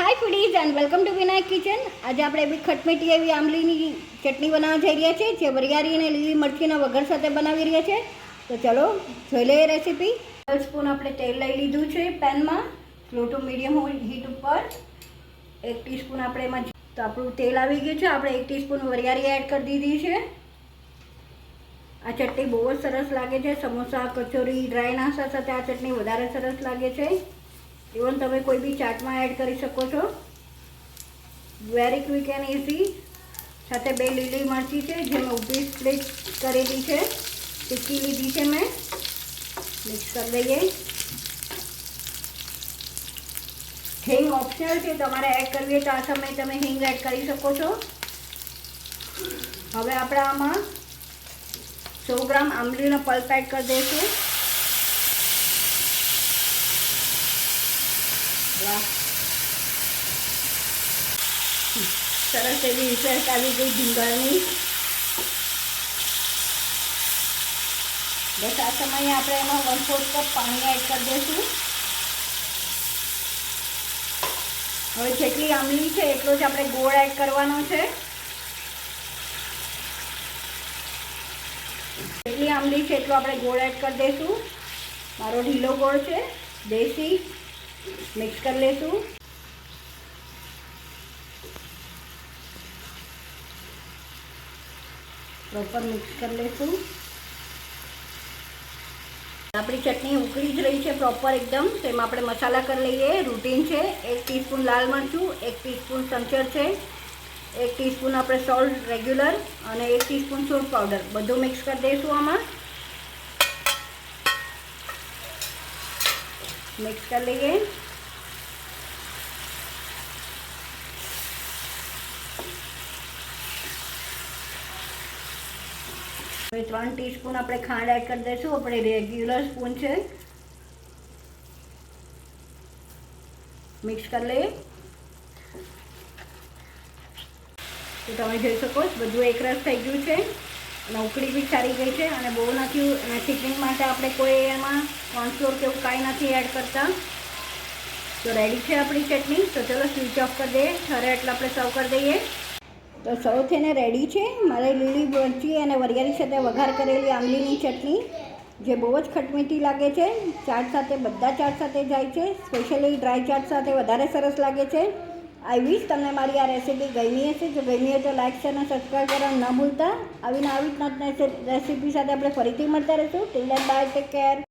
Hi foodies and welcome to Vinayak kitchen. आज આપણે બી ખટમીઠી એવી આંબલીની ચટણી બનાવવા જઈ રહ્યા છીએ, જે વરિયાળી અને લીલી મરચીના વઘાર સાથે બનાવી રહ્યા છે। તો ચલો જોઈ લઈએ રેસીપી। 1 સ્પૂન આપણે તેલ લઈ લીધું છે પેનમાં, સ્લો ટુ મીડિયમ હીટ ઉપર। 1 ટીસ્પૂન આપણે એમાં તો આપણું તેલ આવી ગયું છે। આપણે 1 ટીસ્પૂન વરિયાળી એડ કરી દીધી છે। આ ચટણી બહુ જ સરસ લાગે છે। સમોસા, કચોરી, ડ્રાય નાસ્તા સાથે આ ચટણી વધારે સરસ લાગે છે। इवन તમે કોઈ બી ચાટમાં એડ કરી શકો છો। Very quick and easy. સાથે 2 લીલી મરચી છે, જે મેં ઊભી સ્પ્લિટ કરેલી છે, તીખી લીધી છે મેં। મિક્સ કરી દઈએ। હિંગ ઓપ્શનલ છે, તમારે એડ કરવી હોય તો આ સમયે તમે હિંગ એડ કરી શકો છો। હવે આપણે આમાં 100 ગ્રામ આંબલીનો પલ્પ એડ કરી દઈશું। સરસ એવી ઇફેક્ટ આવી ગઈ ભીંગળની। બસ આ સમયે આપણે એમાં 1/4 કપ પાણી એડ કરી દઈશું। હવે જેટલી આંબલી છે એટલો જ આપણે ગોળ એડ કરવાનો છે। જેટલી આંબલી છે એટલો આપણે ગોળ એડ કરી દઈશું। મારો ઢીલો ગોળ છે, દેશી। મિક્સ કરી લેશું। પ્રોપર મિક્સ કરી લેશું। આપણી ચટણી ઉકળી જ રહી છે પ્રોપર એકદમ। તેમાં આપણે મસાલા કરી લઈએ। રૂટીન છે, 1 ટીસ્પૂન લાલ મરચું, 1 ટીસ્પૂન સંચર છે, 1 ટીસ્પૂન આપણે સોલ્ટ રેગ્યુલર અને 1 ટીસ્પૂન સૂંઠ પાવડર બધું મિક્સ કરી દઈશું આમાં। મિક્સ કરી લઈએ। હવે 3 ટીસ્પૂન આપણે ખાંડ એડ કરી દઈશું। આપણે રેગ્યુલર સ્પૂન છે। મિક્સ કરી લઈએ। તો તમે જોઈ શકો છો બધું એકરસ થઈ ગયું છે અને ઉકળી બી સારી ગઈ છે અને બહુ નથી। અને થિકનિંગ માટે આપણે કોઈ એમાં કોર્નફ્લોર કે એવું કાંઈ નથી એડ કરતા। તો રેડી છે આપણી ચટણી। તો ચલો સ્વિચ ઓફ કરી દઈએ। ઠરે એટલે આપણે સર્વ કરી દઈએ। તો સર્વ થઈને રેડી છે મારે લીલી મરચી અને વરિયાળી સાથે વઘાર કરેલી આંબલીની ચટણી, જે બહુ જ ખટમીઠી લાગે છે। ચાટ સાથે, બધા ચાટ સાથે જાય છે। સ્પેશિયલી ડ્રાય ચાટ સાથે વધારે સરસ લાગે છે। આઈ વિશ તમને મારી આ રેસીપી ગમી હશે। જો ગમી હોય તો લાઇક, શેર અને સબસ્ક્રાઈબ કરવાનું ન ભૂલતા। આવી જ રેસીપી સાથે આપણે ફરીથી મળતા રહીશું। Till then by, take care.